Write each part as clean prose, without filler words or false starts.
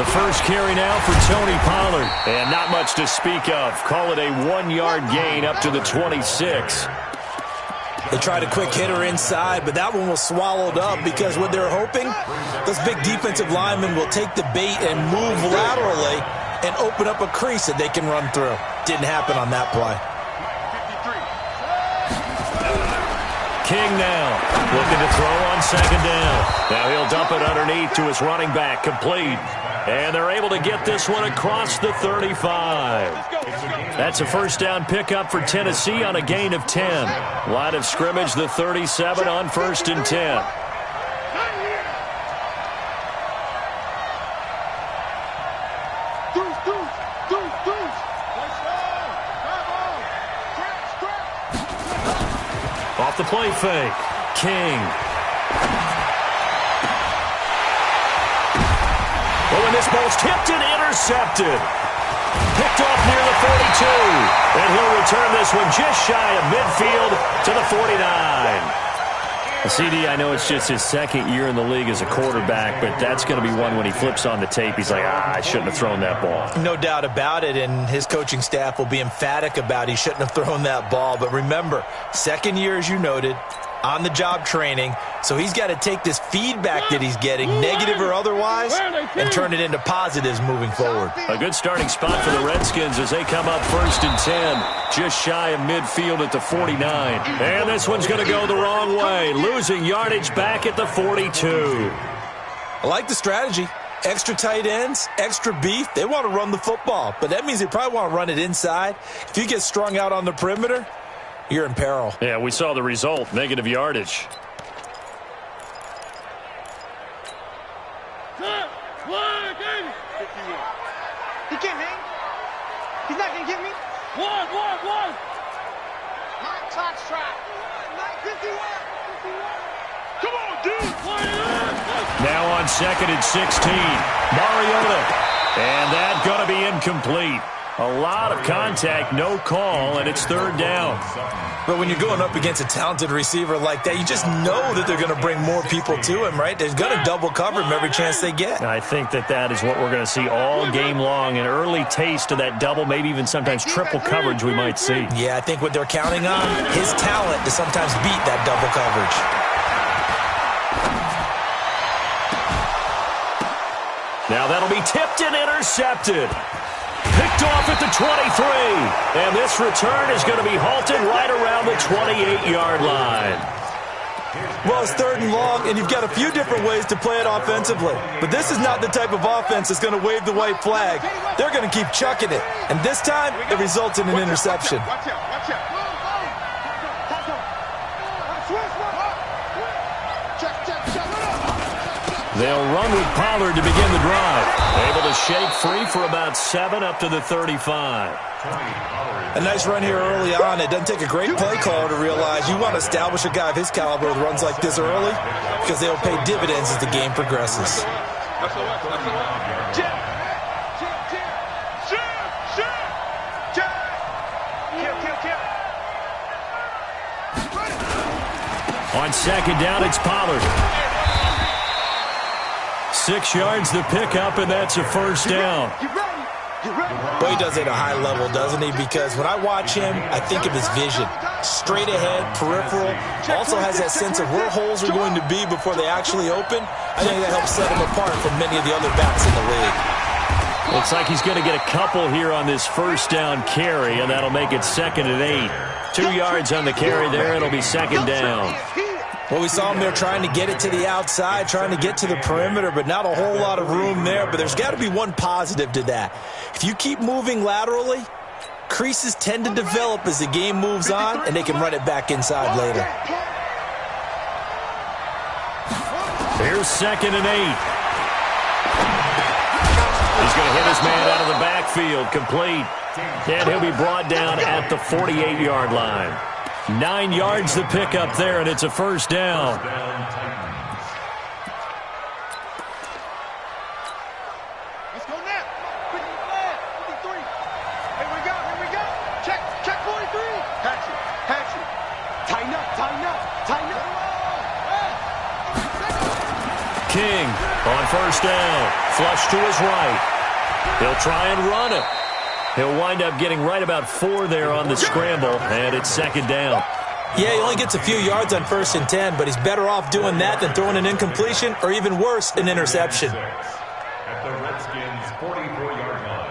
The first carry now for Tony Pollard. And not much to speak of. Call it a 1-yard gain up to the 26. They tried a quick hitter inside, but that one was swallowed up because what they're hoping, those big defensive linemen will take the bait and move laterally and open up a crease that they can run through. Didn't happen on that play. King now looking to throw on second down. Now he'll dump it underneath to his running back, complete. And they're able to get this one across the 35. That's a first down pickup for Tennessee on a gain of 10. Line of scrimmage, the 37 on 1st and 10. Off the play fake, King. Oh, and this ball's tipped and intercepted. Picked off near the 42. And he'll return this one just shy of midfield to the 49. CD, I know it's just his second year in the league as a quarterback, but that's going to be one when he flips on the tape. He's like, I shouldn't have thrown that ball. No doubt about it, and his coaching staff will be emphatic about he shouldn't have thrown that ball. But remember, second year, as you noted, on-the-job training, so he's got to take this feedback that he's getting, negative or otherwise, and turn it into positives moving forward. A good starting spot for the Redskins as they come up 1st and 10, just shy of midfield at the 49. And this one's going to go the wrong way, losing yardage back at the 42. I like the strategy. Extra tight ends, extra beef. They want to run the football, but that means they probably want to run it inside. If you get strung out on the perimeter, you're in peril. Yeah, we saw the result, negative yardage. He can't hang. He's not going to get me. One. My clock's trapped. 51. Come on, dude. Now on 2nd and 16, Mariota. And that's going to be incomplete. A lot of contact, no call, and it's 3rd down. But when you're going up against a talented receiver like that, you just know that they're going to bring more people to him, right? They're going to double cover him every chance they get. I think that is what we're going to see all game long, an early taste of that double, maybe even sometimes triple coverage we might see. Yeah, I think what they're counting on, his talent to sometimes beat that double coverage. Now that'll be tipped and intercepted. Picked off at the 23. And this return is going to be halted right around the 28-yard line. Well, it's 3rd and long, and you've got a few different ways to play it offensively. But this is not the type of offense that's going to wave the white flag. They're going to keep chucking it. And this time, it results in an interception. Watch out. They'll run with Pollard to begin the drive. Able to shake free for about 7 up to the 35. A nice run here early on. It doesn't take a great play caller to realize you want to establish a guy of his caliber with runs like this early because they'll pay dividends as the game progresses. On 2nd down, it's Pollard. 6 yards the pickup, and that's a 1st down. Well, he does it at a high level, doesn't he? Because when I watch him, I think of his vision. Straight ahead, peripheral. Also has that sense of where holes are going to be before they actually open. I think that helps set him apart from many of the other backs in the league. Looks like he's going to get a couple here on this 1st down carry, and that'll make it 2nd and 8. 2 yards on the carry there. It'll be 2nd down. Well, we saw him there trying to get it to the outside, trying to get to the perimeter, but not a whole lot of room there. But there's got to be one positive to that. If you keep moving laterally, creases tend to develop as the game moves on, and they can run it back inside later. Here's 2nd and 8. He's going to hit his man out of the backfield, complete. And he'll be brought down at the 48-yard line. 9 yards to pick up there, and it's a 1st down. Let's go now. Quick flag. 53. Here we go. Check 43. Patch it. Tighten up. King on 1st down. Flush to his right. He'll try and run it. He'll wind up getting right about 4 there on the scramble, and it's second down. Yeah, he only gets a few yards on 1st and 10, but he's better off doing that than throwing an incompletion or even worse, an interception. At the Redskins' 44-yard line.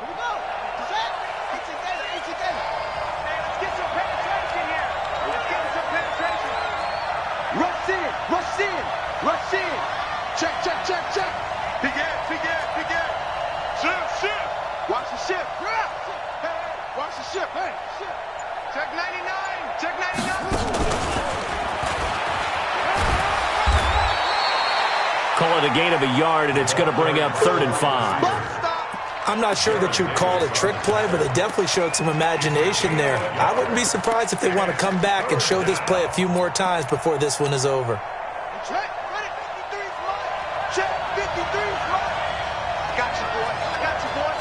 Here we go. Set. Get together. Get together. Hey, let's get some penetration here. Let's get some penetration. Rush in. Rush in. Rush in. Check, check, check, check. Big air, big air, big air. Shift, shift. Watch the shift. Hey, watch the shift. Hey, shift. Check 99. Check 99. Call it a gain of a yard, and it's going to bring up 3rd and 5. I'm not sure that you'd call it a trick play, but they definitely showed some imagination there. I wouldn't be surprised if they want to come back and show this play a few more times before this one is over. Check. Ready. 53 is mine. Check. 53 is mine. I got you, boy. I got you, boy.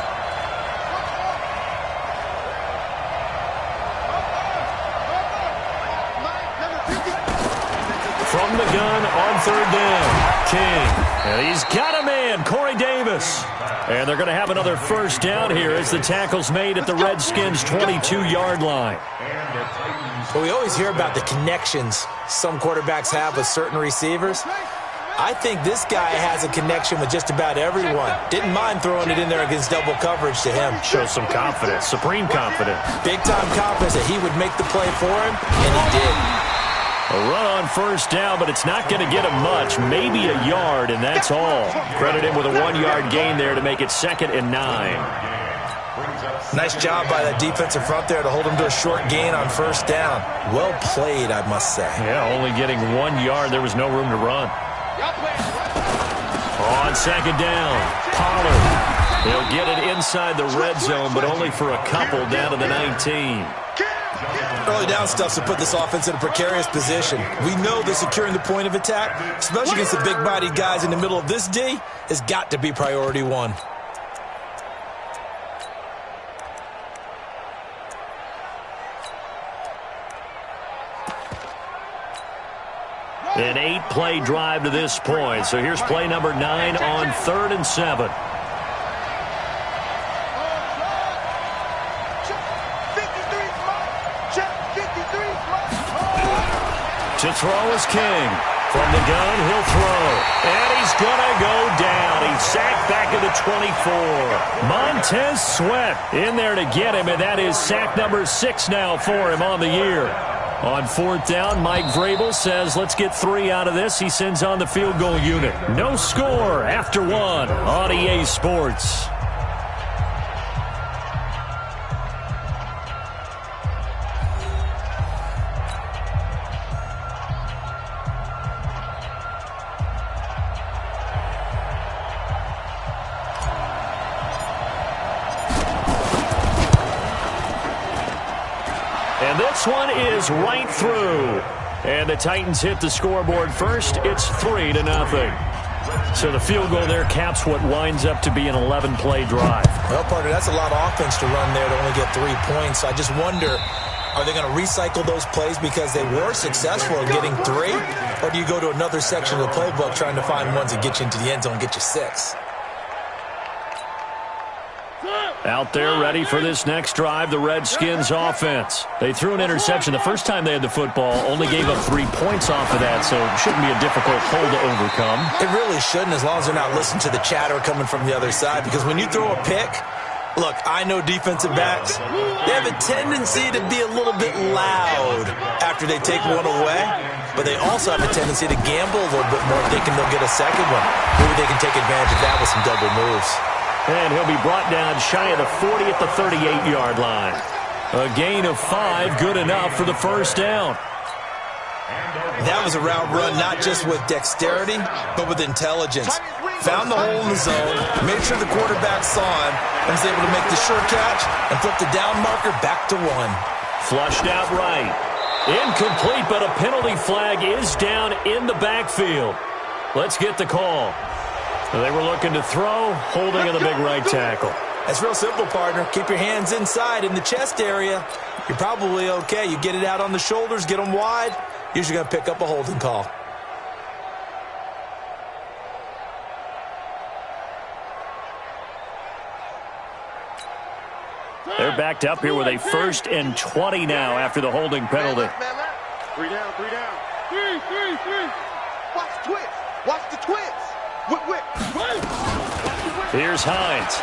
From the gun on 3rd down, King. And he's got a man, Corey Davis. And they're going to have another 1st down here as the tackle's made at the Redskins' 22-yard line. Well, we always hear about the connections some quarterbacks have with certain receivers. I think this guy has a connection with just about everyone. Didn't mind throwing it in there against double coverage to him. Shows some confidence, supreme confidence. Big-time confidence that he would make the play for him, and he did. A run on 1st down, but it's not going to get him much, maybe a yard, and that's all. Credit him with a 1-yard gain there to make it 2nd and 9. Nice job by that defensive front there to hold him to a short gain on 1st down. Well played, I must say. Yeah, only getting 1 yard. There was no room to run. On 2nd down, Pollard. He'll get it inside the red zone, but only for a couple down to the 19. Early down stuff to put this offense in a precarious position. We know that securing the point of attack, especially against the big-bodied guys in the middle of this D, has got to be priority 1. An 8-play drive to this point. So here's play number 9 on 3rd and 7. To throw is King. From the gun, he'll throw. And he's going to go down. He's sacked back at the 24. Montez Sweat in there to get him, and that is sack number 6 now for him on the year. On 4th down, Mike Vrabel says, let's get 3 out of this. He sends on the field goal unit. No score after 1 on EA Sports. And this one is right through. And the Titans hit the scoreboard first. It's 3-0. So the field goal there caps what winds up to be an 11-play drive. Well, partner, that's a lot of offense to run there to only get 3 points. I just wonder, are they going to recycle those plays because they were successful in getting 3? Or do you go to another section of the playbook trying to find ones that get you into the end zone and get you 6? Out there ready for this next drive, the Redskins offense. They threw an interception the first time they had the football, only gave up 3 points off of that, so it shouldn't be a difficult hole to overcome. It really shouldn't, as long as they're not listening to the chatter coming from the other side, because when you throw a pick, look, I know defensive backs, they have a tendency to be a little bit loud after they take one away, but they also have a tendency to gamble a little bit more thinking they'll get a second one. Maybe they can take advantage of that with some double moves. And he'll be brought down shy of the 40 at the 38-yard line. A gain of 5, good enough for the first down. That was a route run not just with dexterity, but with intelligence. Found the hole in the zone, made sure the quarterback saw him, and was able to make the sure catch and flip the down marker back to 1. Flushed out right. Incomplete, but a penalty flag is down in the backfield. Let's get the call. They were looking to throw, holding on the big right tackle. That's real simple, partner. Keep your hands inside in the chest area. You're probably okay. You get it out on the shoulders, get them wide. Usually going to pick up a holding call. They're backed up here with a 1st and 20 now after the holding penalty. Man left. 3 down, 3 down. 3. Watch the twins. Watch the twins. Whip. Here's Hines.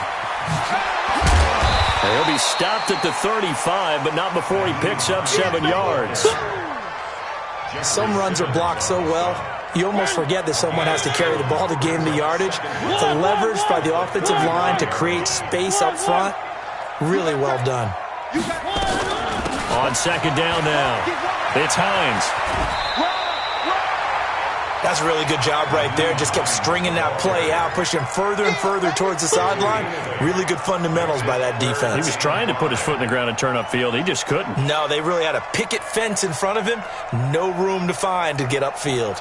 He'll be stopped at the 35, but not before he picks up 7 yards. Some runs are blocked so well, you almost forget that someone has to carry the ball to gain the yardage. The leverage by the offensive line to create space up front, really well done. On 2nd down now, it's Hines. That's a really good job right there. Just kept stringing that play out, pushing further and further towards the sideline. Really good fundamentals by that defense. He was trying to put his foot in the ground and turn upfield. He just couldn't. No, they really had a picket fence in front of him. No room to find to get upfield.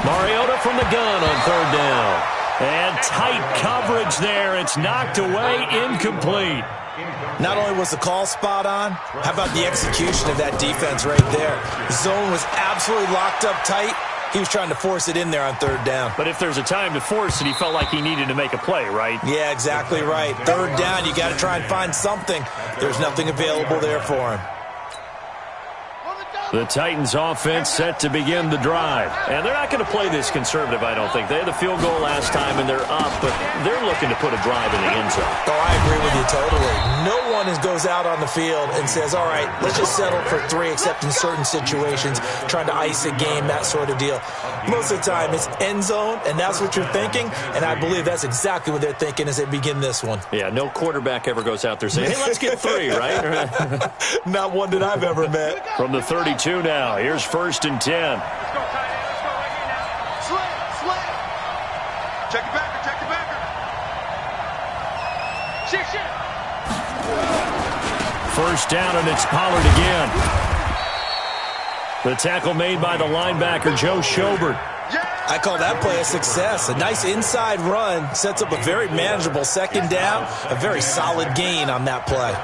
Mariota from the gun on 3rd down. And tight coverage there. It's knocked away, incomplete. Not only was the call spot on, how about the execution of that defense right there? The zone was absolutely locked up tight. He was trying to force it in there on 3rd down. But if there's a time to force it, he felt like he needed to make a play, right? Yeah, exactly right. 3rd down, you got to try and find something. There's nothing available there for him. The Titans offense set to begin the drive. And they're not going to play this conservative, I don't think. They had the field goal last time, and they're up, but they're looking to put a drive in the end zone. Oh, I agree with you totally. No one goes out on the field and says, all right, let's just settle for 3, except in certain situations, trying to ice a game, that sort of deal. Most of the time, it's end zone, and that's what you're thinking, and I believe that's exactly what they're thinking as they begin this one. Yeah, no quarterback ever goes out there saying, hey, let's get 3, right? Not one that I've ever met. From the 32 now, here's 1st and 10. Let's go, tight end. Let's go right here now. Slam. Check the backer. Shit. 1st down, and it's Pollard again. The tackle made by the linebacker, Joe Schobert. I call that play a success. A nice inside run sets up a very manageable 2nd down. A very solid gain on that play.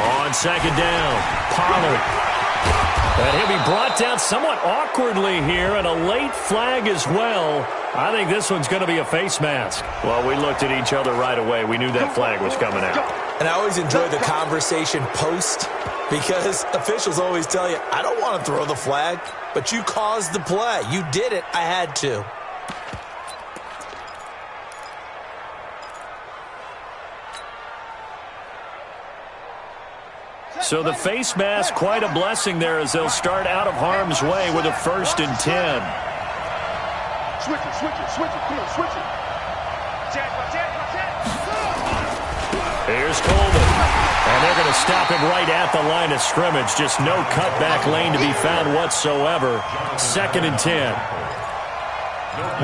On 2nd down, Pollard. And he'll be brought down somewhat awkwardly here, and a late flag as well. I think this one's going to be a face mask. Well, we looked at each other right away. We knew that flag was coming out. And I always enjoy the conversation post, because officials always tell you, I don't want to throw the flag, but you caused the play. You did it. I had to. So the face mask, quite a blessing there as they'll start out of harm's way with a 1st and 10. Switch it. Come on, switch it. Here's Coleman. And they're going to stop him right at the line of scrimmage. Just no cutback lane to be found whatsoever. 2nd and 10.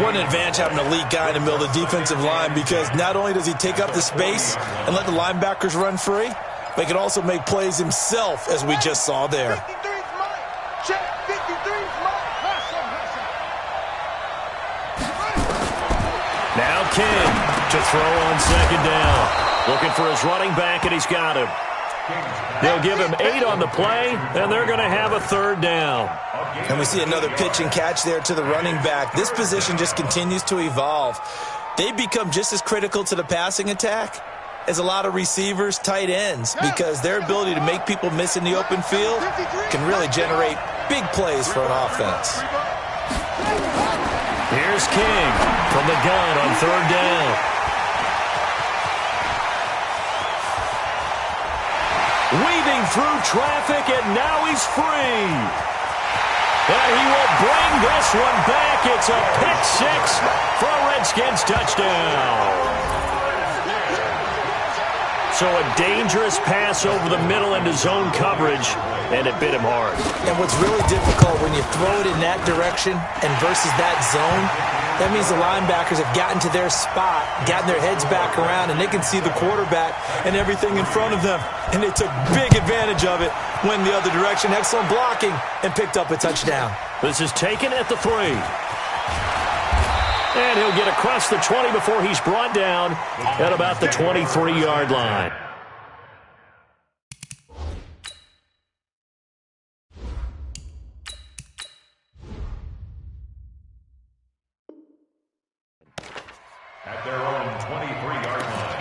What an advantage having an elite guy in the middle of the defensive line, because not only does he take up the space and let the linebackers run free, but he can also make plays himself, as we just saw there. 53's mine. Check, 53's mine. Now King to throw on 2nd down. Looking for his running back, and he's got him. They'll give him 8 on the play, and they're going to have a 3rd down. And we see another pitch and catch there to the running back. This position just continues to evolve. They become just as critical to the passing attack as a lot of receivers, tight ends, because their ability to make people miss in the open field can really generate big plays for an offense. Here's King from the gun on 3rd down. Weaving through traffic, and now he's free. And he will bring this one back. It's a pick-6 for a Redskins touchdown. So a dangerous pass over the middle into zone coverage. and it bit him hard. And what's really difficult when you throw it in that direction and versus that zone, that means the linebackers have gotten to their spot, gotten their heads back around, and they can see the quarterback and everything in front of them. And they took big advantage of it, went the other direction, excellent blocking, and picked up a touchdown. This is taken at the 3. And he'll get across the 20 before he's brought down at about the 23-yard line. At their own 23-yard line.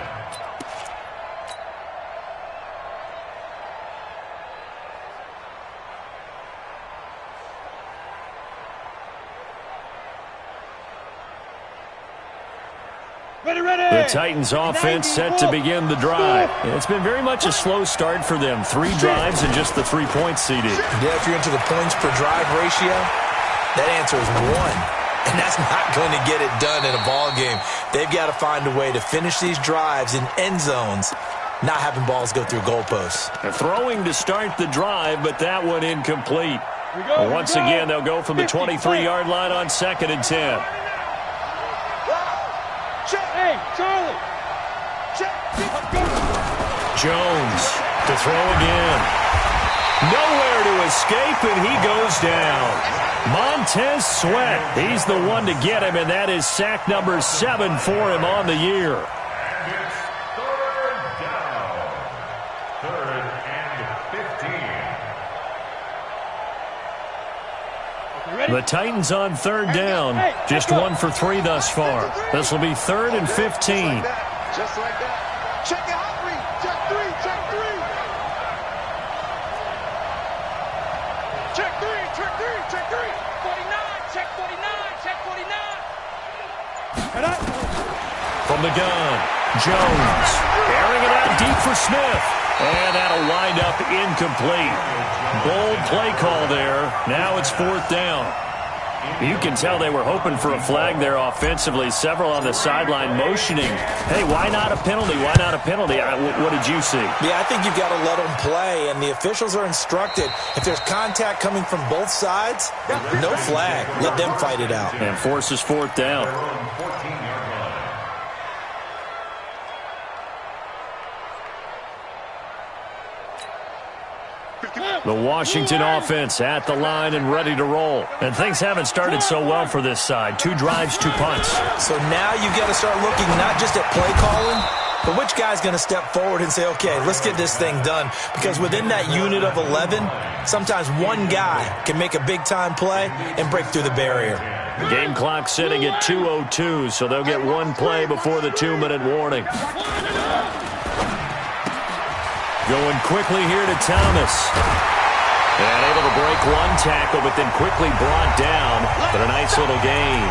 The Titans offense set to begin the drive. It's been very much a slow start for them. 3 drives and just the 3 points, CD. Yeah, if you're into the points per drive ratio, that answer is 1. And that's not going to get it done in a ball game. They've got to find a way to finish these drives in end zones, not having balls go through goalposts. Throwing to start the drive, but that one incomplete. Once again, they'll go from the 23-yard line on 2nd and 10. Hey, Charlie. Jones to throw again. Nowhere to escape, and he goes down. Montez Sweat, he's the one to get him, and that is sack number 7 for him on the year. And it's 3rd down. 3rd and 15. The Titans on 3rd down. Just 1 for 3 thus far. This will be 3rd and 15. Just like that. Check it out, read. Check 3, check 3. Check 3, check 3, check 3. 49, check 49, check 49. From the gun, Jones airing it out deep for Smith. And that'll wind up incomplete. Bold play call there. Now it's 4th down. You can tell they were hoping for a flag there offensively. Several on the sideline motioning. Hey, why not a penalty? Why not a penalty? What did you see? Yeah, I think you've got to let them play, and the officials are instructed. If there's contact coming from both sides, no flag. Let them fight it out. And forces 4th down. Their own 14-yard line. The Washington offense at the line and ready to roll. And things haven't started so well for this side. 2 drives, 2 punts. So now you've got to start looking not just at play calling, but which guy's going to step forward and say, okay, let's get this thing done. Because within that unit of 11, sometimes one guy can make a big-time play and break through the barrier. The game clock sitting at 2:02, so they'll get 1 play before the 2-minute warning. Going quickly here to Thomas. And able to break 1 tackle, but then quickly brought down. But a nice little gain.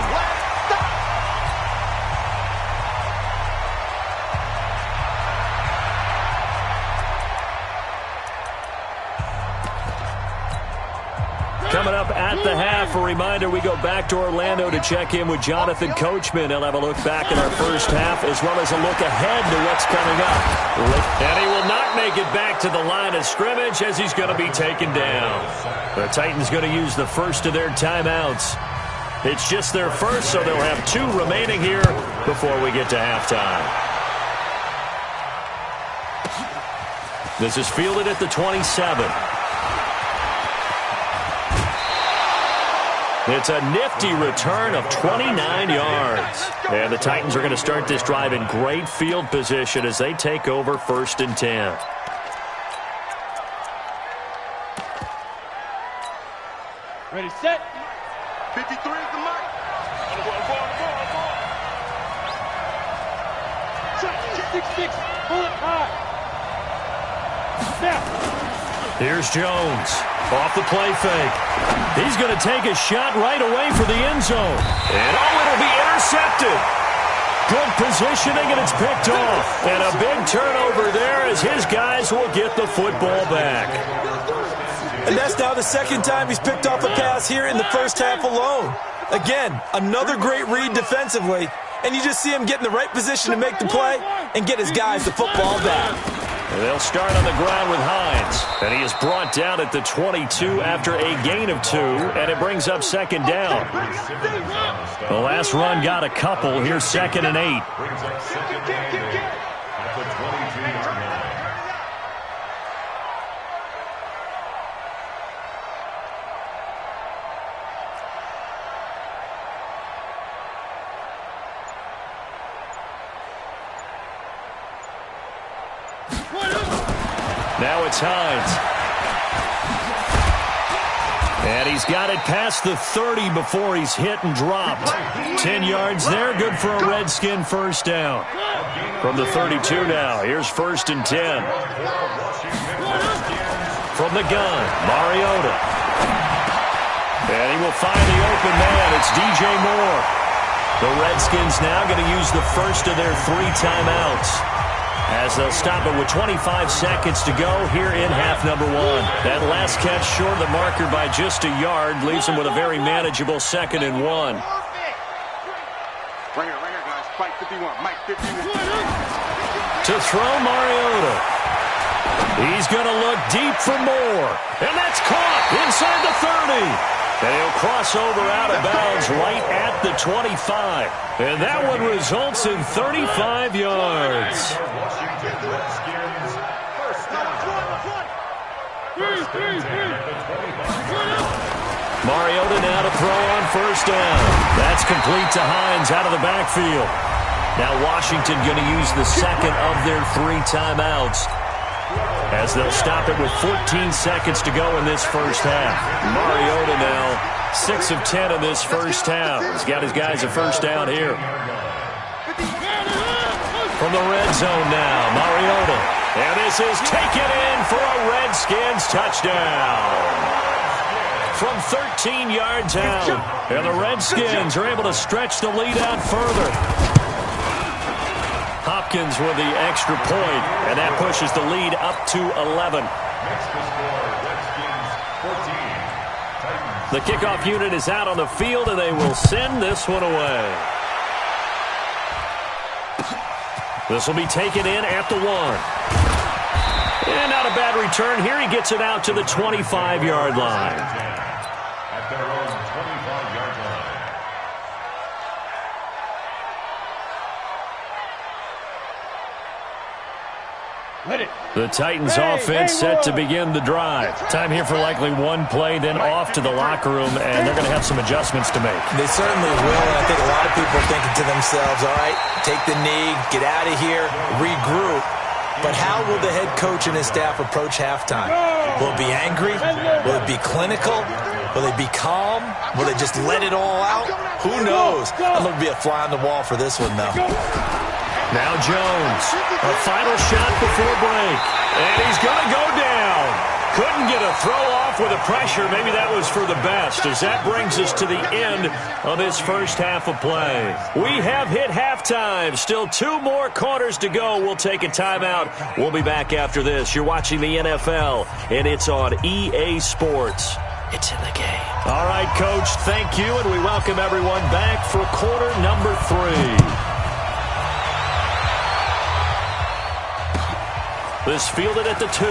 Coming up at the half, a reminder, we go back to Orlando to check in with Jonathan Coachman. He'll have a look back at our first half as well as a look ahead to what's coming up. And he will not make it back to the line of scrimmage as he's going to be taken down. The Titans going to use the first of their timeouts. It's just their first, so they'll have 2 remaining here before we get to halftime. This is fielded at the 27. It's a nifty return of 29 yards. And the Titans are going to start this drive in great field position as they take over 1st and 10. Ready, set. 53 is the mark. Six. Pull it high. Snap. Here's Jones. Off the play fake. He's going to take a shot right away for the end zone. And it'll be intercepted. Good positioning, and it's picked off. And a big turnover there as his guys will get the football back. And that's now the 2nd time he's picked off a pass here in the first half alone. Again, another great read defensively. And you just see him get in the right position to make the play and get his guys the football back. They'll start on the ground with Hines. And he is brought down at the 22 after a gain of 2, and it brings up second down. The last run got a couple. Here's 2nd and 8. Brings up second down at the 22-yard line. Now it's Hines. And he's got it past the 30 before he's hit and dropped. 10 yards there, good for a Redskin first down. From the 32 now, here's 1st and 10. From the gun, Mariota. And he will find the open man. It's DJ Moore. The Redskins now going to use the first of their 3 timeouts, as they'll stop it with 25 seconds to go here in half number 1. That last catch short of the marker by just a yard leaves him with a very manageable 2nd and 1. Right here, guys. Mike 51. Mike 51. To throw Mariota. He's going to look deep for Moore. And that's caught inside the 30. And he'll cross over out of bounds right at the 25. And that one results in 35 yards. Mariota now to throw on 1st down. That's complete to Hines out of the backfield. Now Washington going to use the 2nd of their 3 timeouts, as they'll stop it with 14 seconds to go in this first half. Mariota now 6 of 10 in this first half. He's got his guys a first down here. From the red zone now, Mariota. And this is taken in for a Redskins touchdown. From 13 yards out. And the Redskins are able to stretch the lead out further. Hopkins with the extra point, and that pushes the lead up to 11. The kickoff unit is out on the field, and they will send this one away. This will be taken in at the 1. And not a bad return here. He gets it out to the 25-yard line. At their own 25-yard line. The Titans offense set to begin the drive. Time here for likely one play, then off to the locker room, and they're going to have some adjustments to make. They certainly will, and I think a lot of people are thinking to themselves, all right, take the knee, get out of here, regroup. But how will the head coach and his staff approach halftime? Will it be angry? Will it be clinical? Will they be calm? Will they just let it all out? Who knows? I'm going to be a fly on the wall for this one, though. Now Jones, a final shot before break, and he's going to go down. Couldn't get a throw off with the pressure. Maybe that was for the best, as that brings us to the end of this first half of play. We have hit halftime. Still 2 more quarters to go. We'll take a timeout. We'll be back after this. You're watching the NFL, and it's on EA Sports. It's in the game. All right, Coach, thank you, and we welcome everyone back for quarter number 3. This fielded at the 2.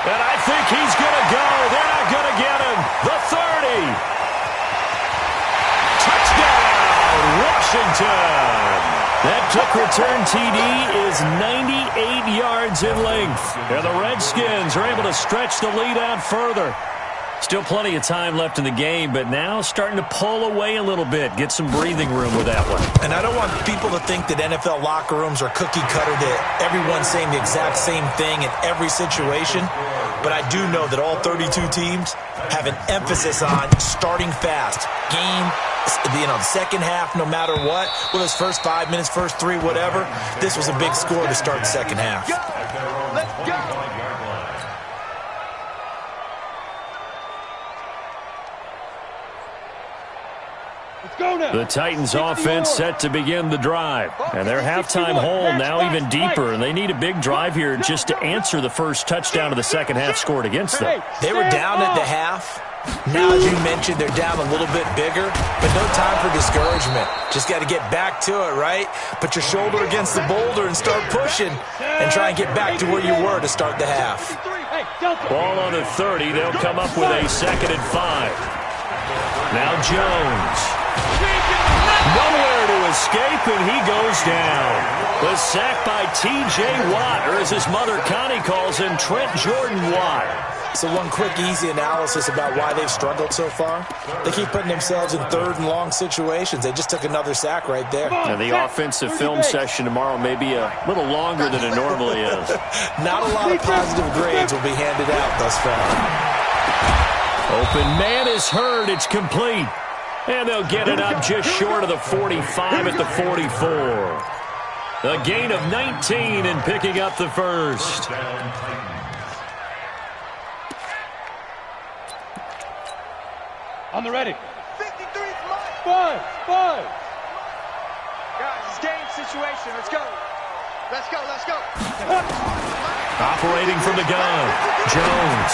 And I think he's going to go. They're not going to get him. The 30. Touchdown, Washington. That kick return TD is 98 yards in length. And the Redskins are able to stretch the lead out further. Still plenty of time left in the game, but now starting to pull away a little bit. Get some breathing room with that one. And I don't want people to think that NFL locker rooms are cookie cutter, that everyone's saying the exact same thing in every situation. But I do know that all 32 teams have an emphasis on starting fast. Game, the second half, no matter what. Well, those first 5 minutes, first 3, whatever. This was a big score to start the second half. Let's go. The Titans offense set to begin the drive. And their halftime hole now even deeper. And they need a big drive here just to answer the first touchdown of the second half scored against them. They were down at the half. Now, as you mentioned, they're down a little bit bigger, but no time for discouragement. Just got to get back to it, right? Put your shoulder against the boulder and start pushing and try and get back to where you were to start the half. Ball on the 30. They'll come up with a 2nd and 5. Now Jones. Nowhere to escape, and he goes down. The sack by T.J. Watt, or as his mother Connie calls him, Trent Jordan Watt. So one quick, easy analysis about why they've struggled so far. They keep putting themselves in 3rd and long situations. They just took another sack right there. And the offensive film session tomorrow may be a little longer than it normally is. Not a lot of positive grades will be handed out thus far. Open man is heard. It's complete. And they'll get it up just short of the 45 at the 44. A gain of 19 and picking up the first. On the ready. 53 5. Guys, it's game situation. Let's go. Let's go. Let's go. Operating from the gun, Jones.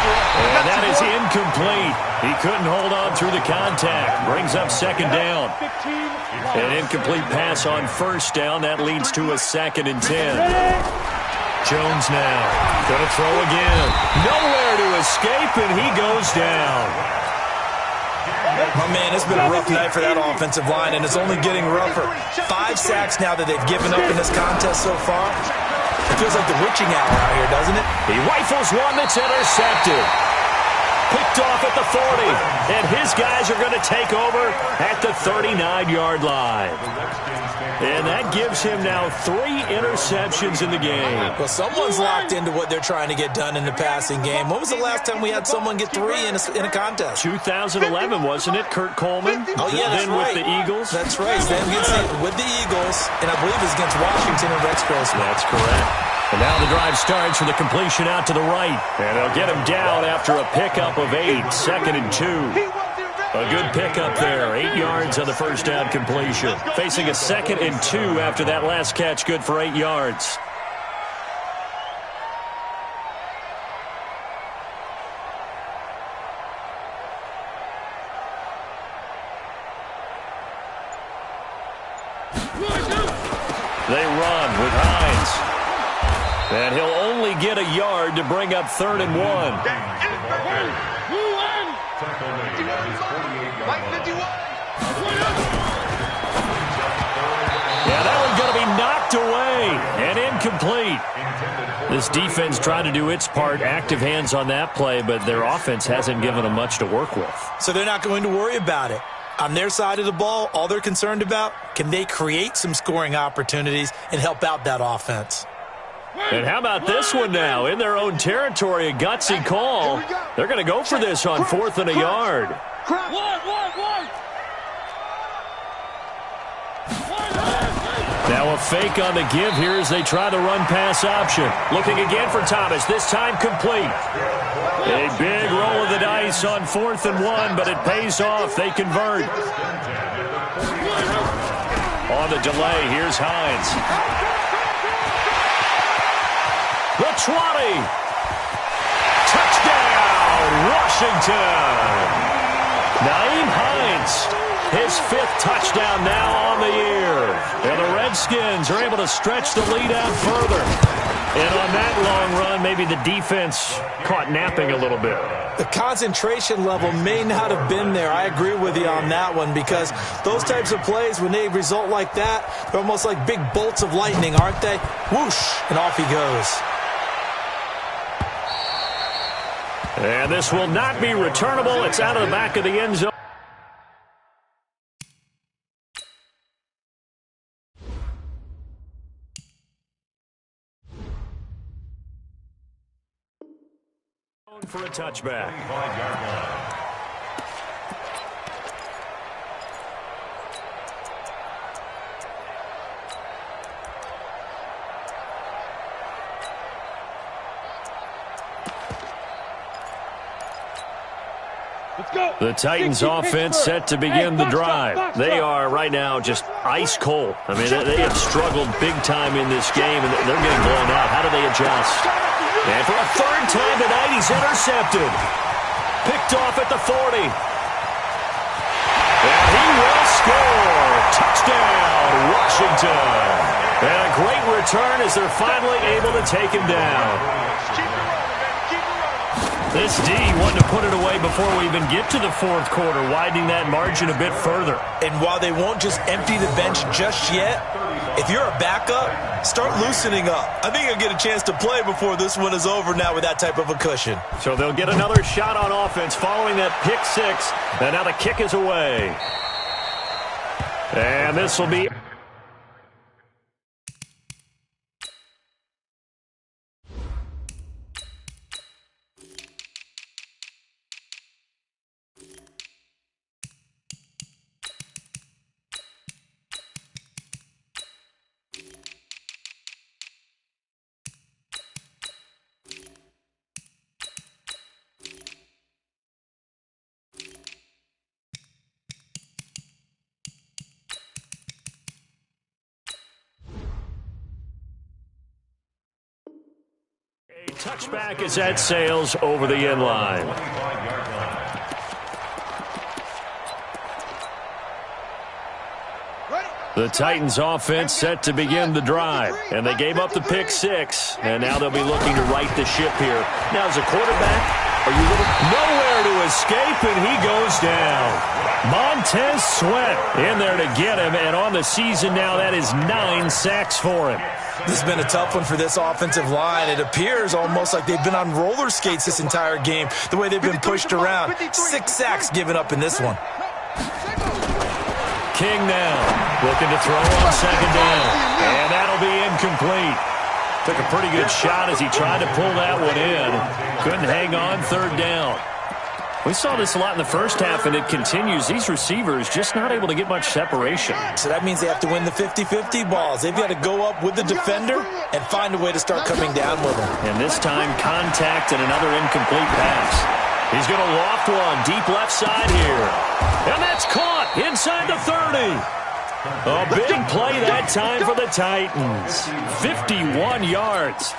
And that is incomplete. He couldn't hold on through the contact. Brings up 2nd down. An incomplete pass on 1st down. That leads to a 2nd and 10. Jones now. Going to throw again. Nowhere to escape, and he goes down. My man, it's been a rough night for that offensive line, and it's only getting rougher. 5 sacks now that they've given up in this contest so far. It feels like the witching hour out here, doesn't it? He rifles one that's intercepted. Picked off at the 40, and his guys are going to take over at the 39-yard line. And that gives him now 3 interceptions in the game. Well, someone's locked into what they're trying to get done in the passing game. When was the last time we had someone get 3 in a contest? 2011, wasn't it, Kurt Coleman? Oh, yeah, that's then right. with the Eagles? That's right. Then with the Eagles, and I believe it was against Washington and Rex Grossman. That's correct. And now the drive starts with a completion out to the right. And they'll get him down after a pickup of 8, 2nd and 2. A good pickup there, 8 yards on the first down completion. Facing a 2nd and 2 after that last catch, good for 8 yards. They run with Hines. And he'll only get a yard to bring up 3rd and 1. Yeah, that one's going to be knocked away and incomplete. This defense tried to do its part, active hands on that play, but their offense hasn't given them much to work with. So they're not going to worry about it. On their side of the ball, all they're concerned about, can they create some scoring opportunities and help out that offense? And how about this one now? In their own territory, a gutsy call. They're going to go for this on 4th and a yard. Now a fake on the give here as they try the run-pass option. Looking again for Thomas, this time complete. A big roll of the dice on 4th and 1, but it pays off. They convert. On the delay, here's Hines. The 20. Touchdown, Washington. Naeem Hines, his 5th touchdown now on the year. And the Redskins are able to stretch the lead out further. And on that long run, maybe the defense caught napping a little bit. The concentration level may not have been there. I agree with you on that one, because those types of plays, when they result like that, they're almost like big bolts of lightning, aren't they? Whoosh, and off he goes. And this will not be returnable. It's out of the back of the end zone. For a touchback. The Titans offense set to begin the drive. They are right now just ice cold. I mean, they have struggled big time in this game, and they're getting blown out. How do they adjust? And for a 3rd time tonight, he's intercepted. Picked off at the 40. And he will score. Touchdown, Washington. And a great return as they're finally able to take him down. This D wanted to put it away before we even get to the fourth quarter, widening that margin a bit further. And while they won't just empty the bench just yet, if you're a backup, start loosening up. I think you'll get a chance to play before this one is over now with that type of a cushion. So they'll get another shot on offense following that pick six. And now the kick is away. And this will be... Touchback is at Sales over the end line. The Titans offense set to begin the drive, and they gave up the pick six, and now they'll be looking to right the ship here. Now, as a quarterback, are you nowhere to escape, and he goes down. Montez Sweat in there to get him, and on the season now, that is 9 sacks for him. This has been a tough one for this offensive line. It appears almost like they've been on roller skates this entire game, the way they've been pushed around. 6 sacks given up in this one. King now looking to throw on second down, and that'll be incomplete. Took a pretty good shot as he tried to pull that one in. Couldn't hang on third down. We saw this a lot in the first half, and it continues. These receivers just not able to get much separation. So that means they have to win the 50-50 balls. They've got to go up with the defender and find a way to start coming down with them. And this time, contact and another incomplete pass. He's going to loft one deep left side here. And that's caught inside the 30. A big play that time for the Titans. 51 yards.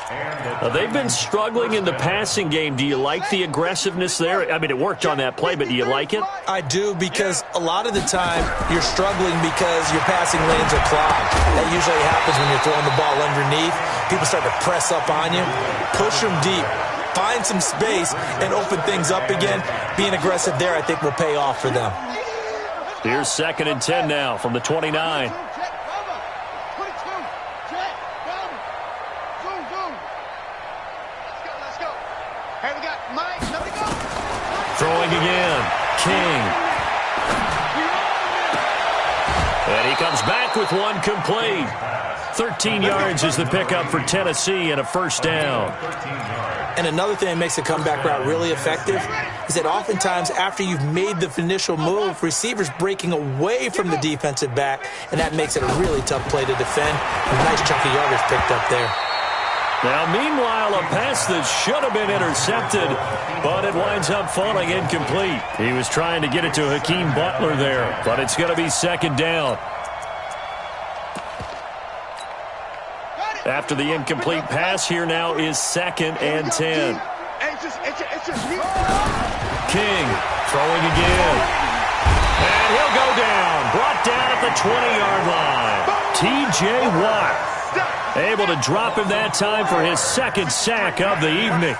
They've been struggling in the passing game. Do you like the aggressiveness there? I mean, it worked on that play, but do you like it? I do, because a lot of the time you're struggling because your passing lanes are clogged. That usually happens when you're throwing the ball underneath. People start to press up on you. Push them deep. Find some space and open things up again. Being aggressive there, I think, will pay off for them. Here's 2nd and 10 now from the 29. Throwing again. King. And he comes back with one complete. 13 yards is the pickup for Tennessee and a first down. And another thing that makes a comeback route really effective is that oftentimes after you've made the initial move, receivers breaking away from the defensive back, and that makes it a really tough play to defend. A nice chunk of yardage picked up there. Now, meanwhile, a pass that should have been intercepted, but it winds up falling incomplete. He was trying to get it to Hakeem Butler there, but it's going to be second down. After the incomplete pass, here now is 2nd and 10. King throwing again. And he'll go down. Brought down at the 20-yard line. T.J. Watt able to drop him that time for his 2nd sack of the evening.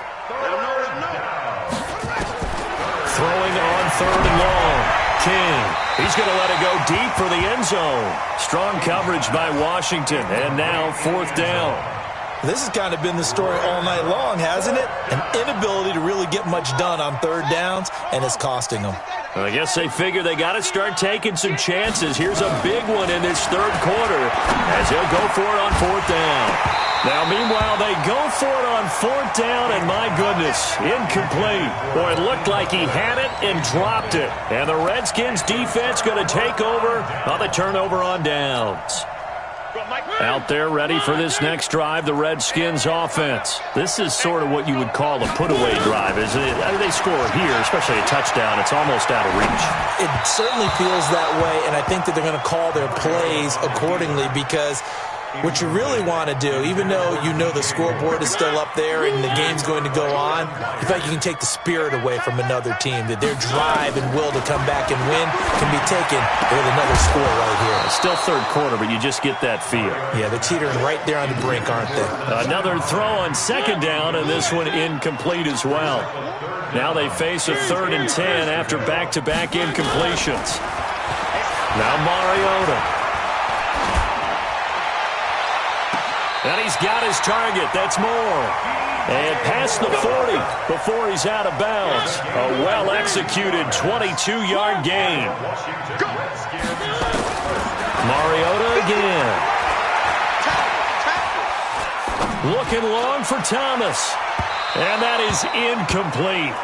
Throwing on 3rd and long. King. He's going to let it go deep for the end zone. Strong coverage by Washington. And now 4th down. This has kind of been the story all night long, hasn't it? An inability to really get much done on 3rd downs, and it's costing them. Well, I guess they figure they got to start taking some chances. Here's a big one in this 3rd quarter as he'll go for it on 4th down. Now, meanwhile, they go for it on 4th down, and my goodness, incomplete. Boy, it looked like he had it and dropped it. And the Redskins defense going to take over on the turnover on downs. Out there ready for this next drive, the Redskins offense. This is sort of what you would call a put-away drive, isn't it? I mean, they score here, especially a touchdown. It's almost out of reach. It certainly feels that way, and I think that they're going to call their plays accordingly because What you really want to do, even though you know the scoreboard is still up there and the game's going to go on, you feel like you can take the spirit away from another team, that their drive and will to come back and win can be taken with another score right here. It's still third quarter, but you just get that feel. Yeah, they're teetering right there on the brink, aren't they? Another throw on second down, and this one incomplete as well. Now they face a 3rd and 10 after back-to-back incompletions. Now Mariota. And he's got his target. That's more. And past the 40 before he's out of bounds. A well-executed 22-yard gain. Mariota again. Looking long for Thomas. And that is incomplete.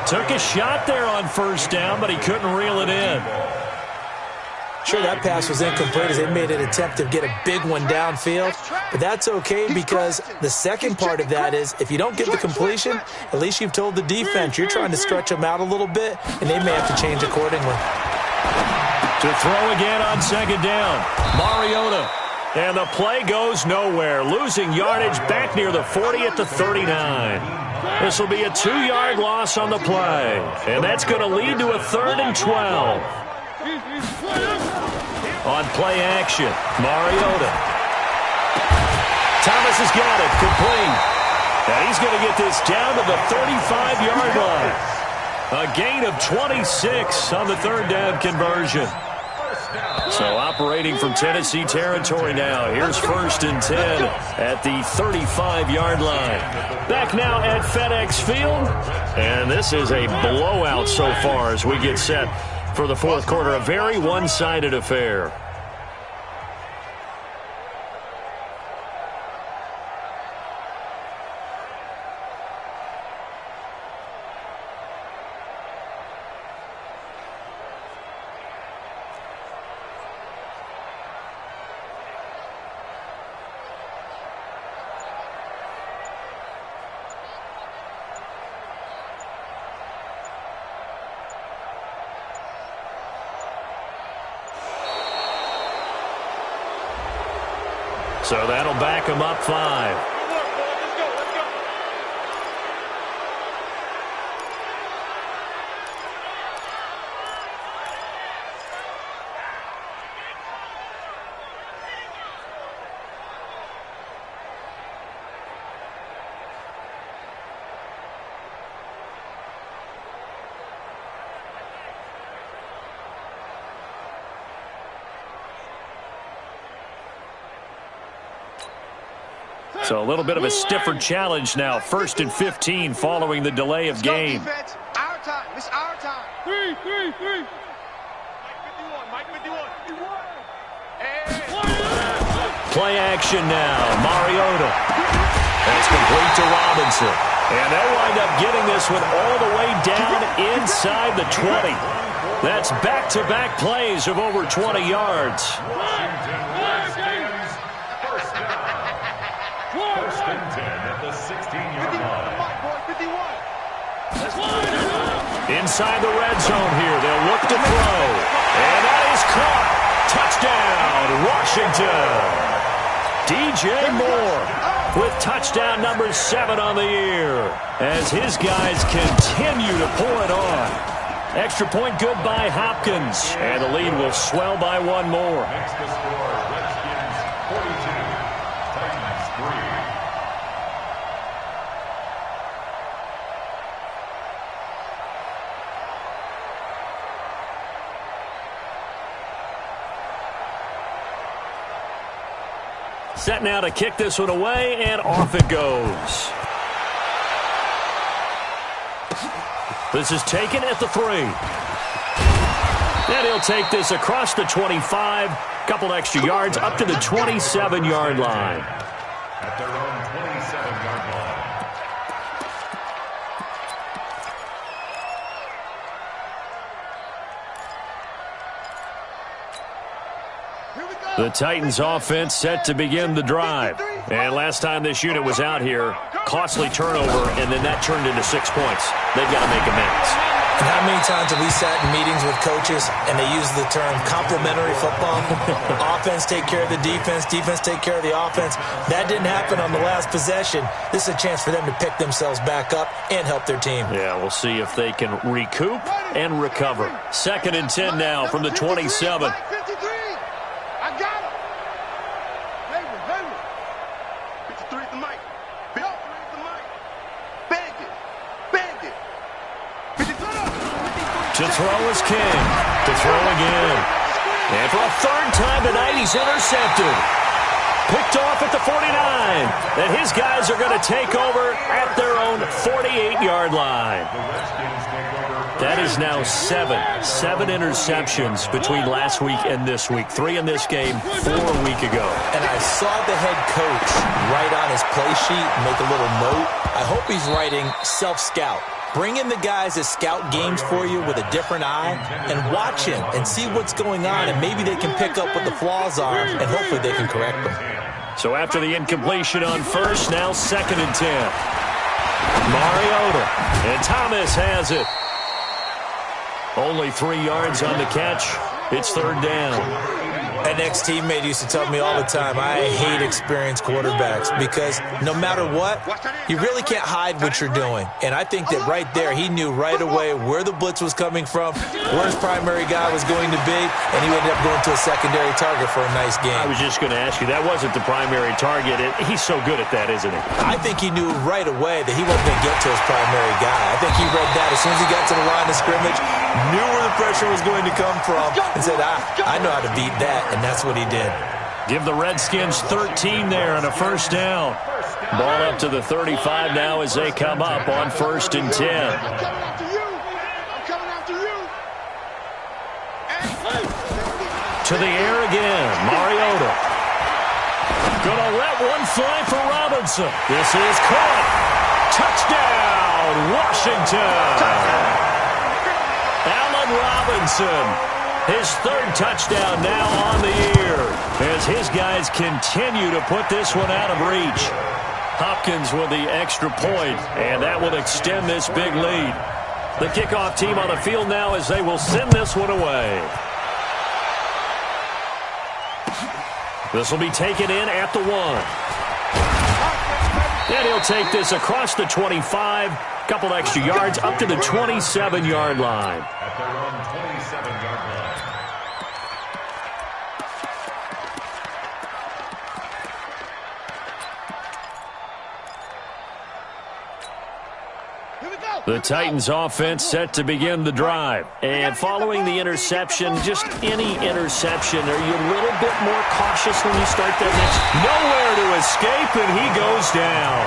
Took a shot there on first down, but he couldn't reel it in. Sure, that pass was incomplete as they made an attempt to get a big one downfield, but that's okay because the second part of that is if you don't get the completion, at least you've told the defense you're trying to stretch them out a little bit, and they may have to change accordingly. To throw again on second down, Mariota. And the play goes nowhere, losing yardage back near the 40 at the 39. This will be a 2-yard loss on the play, and that's going to lead to a 3rd and 12. On play action, Mariota. Thomas has got it, complete. And he's going to get this down to the 35-yard line. A gain of 26 on the 3rd down conversion. So operating from Tennessee territory now. Here's 1st and 10 at the 35-yard line. Back now at FedEx Field. And this is a blowout so far as we get set for the 4th quarter. A very one-sided affair. So that'll back him up 5. So a little bit of a stiffer challenge now. 1st and 15 following the delay of game. Our time. It's our time. 3. Mike 51. Play action now. Mariota. That's complete to Robinson. And they'll wind up getting this one all the way down inside the 20. That's back-to-back plays of over 20 yards. Inside the red zone here, they'll look to throw. And that is caught. Touchdown, Washington. DJ Moore with touchdown number 7 on the year as his guys continue to pour it on. Extra point good by Hopkins, and the lead will swell by 1 more. Next to score, Redskins 42, Titans 3. Set now to kick this one away, and off it goes. This is taken at the 3. And he'll take this across the 25. Couple extra yards up to the 27-yard line. At their own 27-yard line. The Titans offense set to begin the drive. And last time this unit was out here, costly turnover, and then that turned into 6 points. They've got to make amends. And how many times have we sat in meetings with coaches and they use the term complementary football? Offense take care of the defense, defense take care of the offense. That didn't happen on the last possession. This is a chance for them to pick themselves back up and help their team. Yeah, we'll see if they can recoup and recover. 2nd and 10 now from the 27. 53. I got him. Hey, 53 at the mic. 53 at the mic. Bang it. Bang it. 53. To throw is King. To throw again. And for a 3rd time tonight, he's intercepted. Picked off at the 49. And his guys are going to take over at their own 48-yard line. That is now 7 interceptions between last week and this week. 3 in this game, 4 a week ago. And I saw the head coach write on his play sheet, make a little note. I hope he's writing self-scout. Bring in the guys that scout games for you with a different eye and watch him and see what's going on, and maybe they can pick up what the flaws are, and hopefully they can correct them. So after the incompletion on 1st, now 2nd and 10. Mariota, and Thomas has it. Only 3 yards on the catch. It's 3rd down. An ex-teammate used to tell me all the time, I hate experienced quarterbacks because no matter what, you really can't hide what you're doing. And I think that right there, he knew right away where the blitz was coming from, where his primary guy was going to be, and he ended up going to a secondary target for a nice game. I was just going to ask you, that wasn't the primary target. He's so good at that, isn't he? I think he knew right away that he wasn't going to get to his primary guy. I think he read that as soon as he got to the line of scrimmage, knew where the pressure was going to come from, and said, I know how to beat that. And that's what he did. Give the Redskins 13 there on a 1st down. Ball up to the 35 now as they come up on 1st and 10. I'm coming after you. To the air again. Mariota. Gonna let one fly for Robinson. This is caught. Touchdown, Washington. Allen Robinson. His 3rd touchdown now on the year as his guys continue to put this one out of reach. Hopkins with the extra point, and that will extend this big lead. The kickoff team on the field now as they will send this one away. This will be taken in at the 1. And he'll take this across the 25, couple extra yards up to the 27-yard line. At their own 27-yard line. The Titans offense set to begin the drive. And following the interception, just any interception, are you a little bit more cautious when you start that next? Nowhere to escape, and he goes down.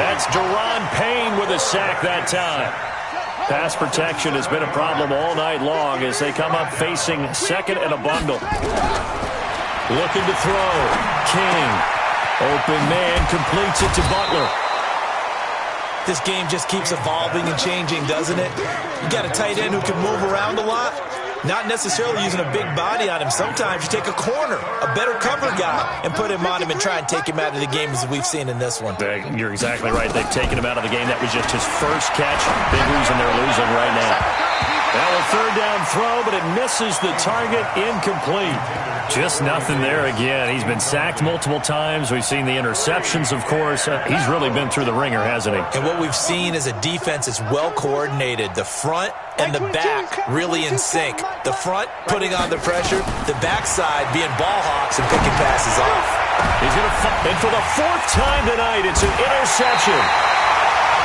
That's Deron Payne with a sack that time. Pass protection has been a problem all night long as they come up facing 2nd and a bundle. Looking to throw. King. Open man completes it to Butler. This game just keeps evolving and changing, doesn't it? You got a tight end who can move around a lot, not necessarily using a big body on him. Sometimes you take a corner, a better cover guy, and put him on him and try and take him out of the game as we've seen in this one. You're exactly right. They've taken him out of the game. That was just his 1st catch. Big reason they're losing right now. Now a 3rd down throw, but it misses the target, incomplete. Just nothing there again. He's been sacked multiple times. We've seen the interceptions, of course. He's really been through the ringer, hasn't he? And what we've seen is a defense that's well coordinated. The front and the back really in sync. The front putting on the pressure, the backside being ball hawks and picking passes off. He's going to and for the 4th time tonight, it's an interception.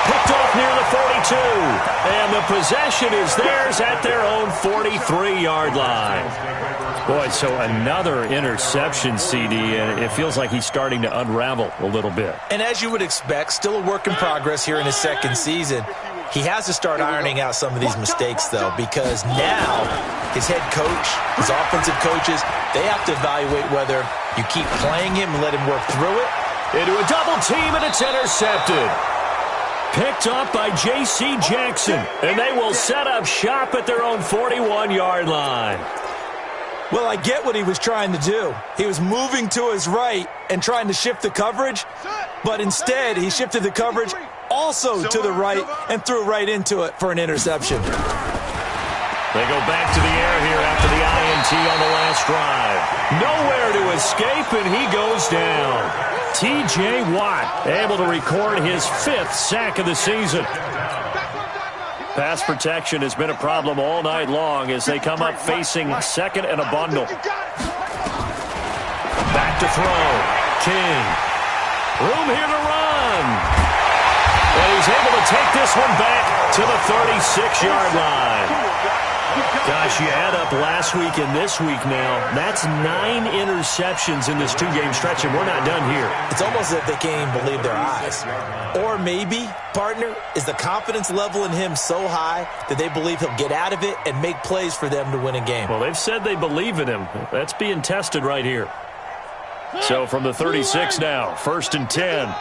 Picked off near the 42. And the possession is theirs at their own 43-yard line. Boy, so another interception, CD, and it feels like he's starting to unravel a little bit. And as you would expect, still a work in progress here in his 2nd season. He has to start ironing out some of these mistakes, though, because now his head coach, his offensive coaches, they have to evaluate whether you keep playing him and let him work through it. Into a double team, and it's intercepted. Picked up by J.C. Jackson, and they will set up shop at their own 41-yard line. Well, I get what he was trying to do. He was moving to his right and trying to shift the coverage, but instead he shifted the coverage also to the right and threw right into it for an interception. They go back to the air here after the INT on the last drive. Nowhere to escape, and he goes down. T.J. Watt able to record his 5th sack of the season. Pass protection has been a problem all night long as they come up facing second and a bundle. Back to throw. King. Room here to run. And he's able to take this one back to the 36-yard line. Gosh, you add up last week and this week now. That's 9 interceptions in this 2-game stretch, and we're not done here. It's almost as if they can't even believe their eyes. Or maybe, partner, is the confidence level in him so high that they believe he'll get out of it and make plays for them to win a game. Well, they've said they believe in him. That's being tested right here. So from the 36 now, 1st and 10.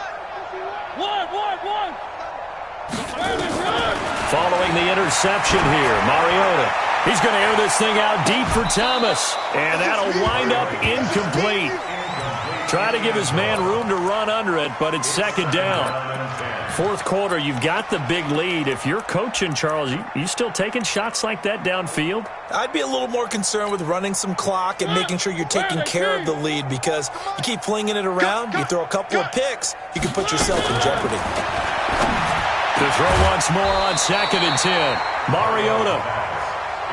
Following the interception here, Mariota. He's going to air this thing out deep for Thomas. And that'll wind up incomplete. Try to give his man room to run under it, but it's 2nd down. 4th quarter, you've got the big lead. If you're coaching, Charles, you still taking shots like that downfield? I'd be a little more concerned with running some clock and making sure you're taking care of the lead, because you keep flinging it around, you throw a couple of picks, you can put yourself in jeopardy. To throw once more on 2nd and 10. Mariota.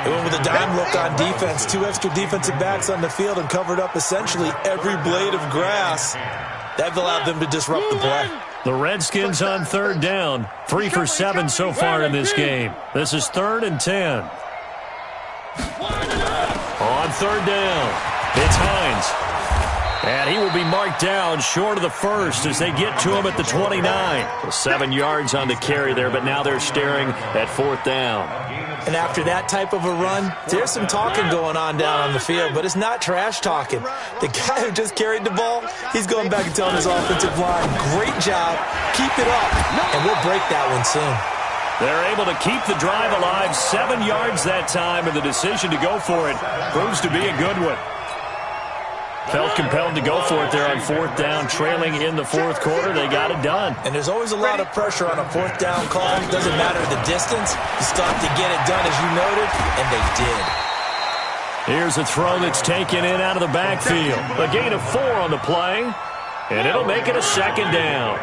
They went with a dime look on defense. 2 extra defensive backs on the field and covered up essentially every blade of grass. That allowed them to disrupt the play. The Redskins on 3rd down. 3 for 7 so far in this game. This is 3rd and 10. On 3rd down, it's Hines. And he will be marked down short of the first as they get to him at the 29. 7 yards on the carry there, but now they're staring at 4th down. And after that type of a run, there's some talking going on down on the field, but it's not trash talking. The guy who just carried the ball, he's going back and telling his offensive line, great job, keep it up, and we'll break that one soon. They're able to keep the drive alive, 7 yards that time, and the decision to go for it proves to be a good one. Felt compelled to go for it there on 4th down, trailing in the 4th quarter. They got it done. And there's always a lot of pressure on a 4th down call. It doesn't matter the distance. You still have to get it done, as you noted, and they did. Here's a throw that's taken in out of the backfield. A gain of 4 on the play, and it'll make it a 2nd down.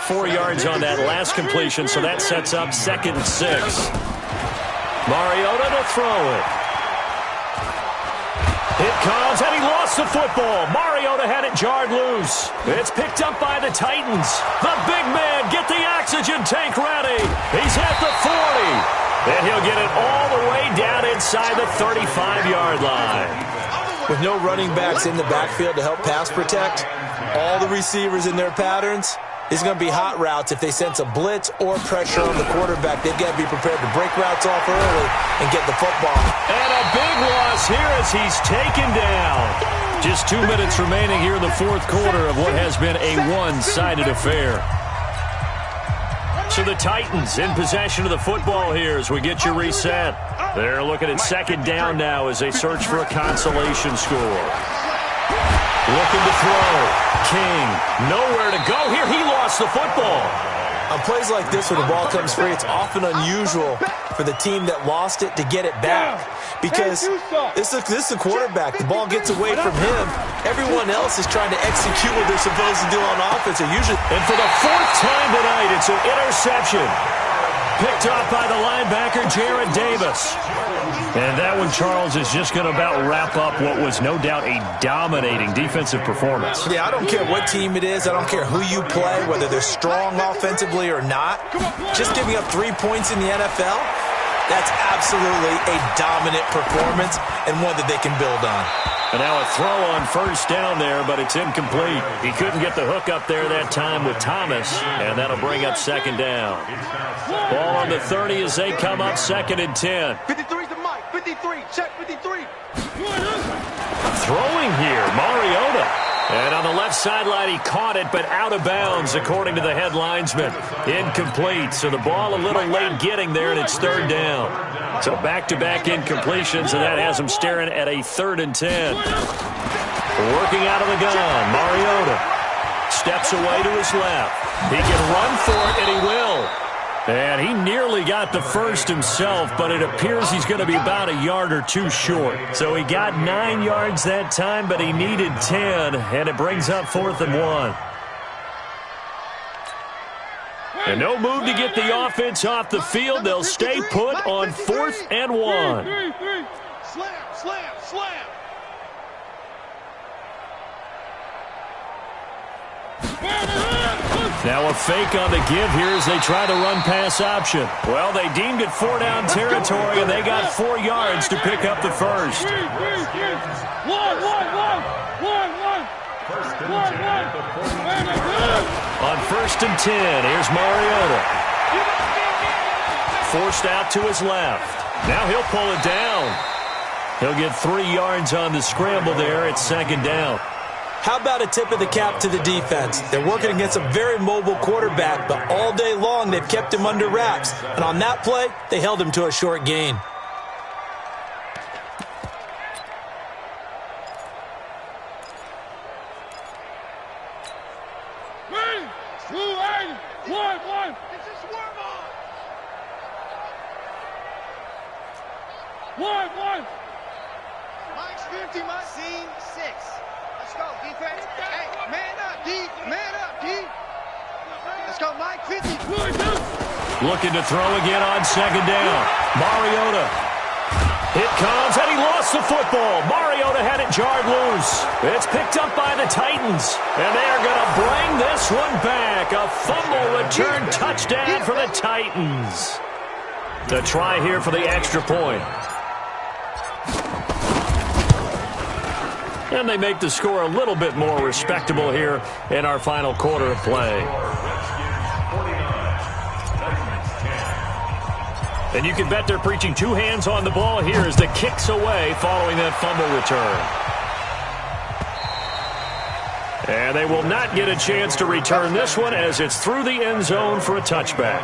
4 yards on that last completion, so that sets up 2nd and 6. Mariota to throw it. It comes, and he lost the football. Mariota had it jarred loose. It's picked up by the Titans. The big man, get the oxygen tank ready. He's at the 40. And he'll get it all the way down inside the 35-yard line. With no running backs in the backfield to help pass protect, all the receivers in their patterns, it's going to be hot routes if they sense a blitz or pressure on the quarterback. They've got to be prepared to break routes off early and get the football. And a big loss here as he's taken down. Just 2 minutes remaining here in the 4th quarter of what has been a one-sided affair. So the Titans in possession of the football here as we get you reset. They're looking at 2nd down now as they search for a consolation score. Looking to throw. King, nowhere to go here. He lost the football. On plays like this where the ball comes free, it's often unusual for the team that lost it to get it back. Because this is the quarterback. The ball gets away from him. Everyone else is trying to execute what they're supposed to do on offense. And for the 4th time tonight, it's an interception. Picked off by the linebacker, Jarrad Davis. And that one, Charles, is just going to about wrap up what was no doubt a dominating defensive performance. Yeah, I don't care what team it is. I don't care who you play, whether they're strong offensively or not. Just giving up 3 points in the NFL, that's absolutely a dominant performance and one that they can build on. And now a throw on 1st down there, but it's incomplete. He couldn't get the hook up there that time with Thomas, and that'll bring up 2nd down. Ball on the 30 as they come up 2nd and 10. 53's the mic. 53. Check 53. Throwing here, Mariota. And on the left sideline, he caught it, but out of bounds, according to the head linesman. Incomplete, so the ball a little late getting there, and it's 3rd down. So back-to-back incompletions, and that has him staring at a 3rd and 10. Working out of the gun, Mariota steps away to his left. He can run for it, and he will. And he nearly got the first himself, but it appears he's going to be about a yard or two short. So he got 9 yards that time, but he needed 10, and it brings up 4th and 1. And no move to get the offense off the field. They'll stay put on 4th and 1. Slam, slam, slam. Now a fake on the give here as they try the run-pass option. Well, they deemed it 4-down territory, and they got 4 yards to pick up the first. On 1st and 10, here's Mariota. Forced out to his left. Now he'll pull it down. He'll get 3 yards on the scramble there at 2nd down. How about a tip of the cap to the defense? They're working against a very mobile quarterback, but all day long they've kept him under wraps. And on that play, they held him to a short gain. Mike's 50, Mike. Scene 6. Let's go, defense. Hey, man up, D. Man up, D. Let's go, Mike, 50. Looking to throw again on 2nd down. Mariota. It comes, and he lost the football. Mariota had it jarred loose. It's picked up by the Titans, and they are going to bring this one back. A fumble return touchdown for the Titans. The try here for the extra point. And they make the score a little bit more respectable here in our final quarter of play. And you can bet they're preaching 2 hands on the ball here as the kick's away following that fumble return. And they will not get a chance to return this one as it's through the end zone for a touchback.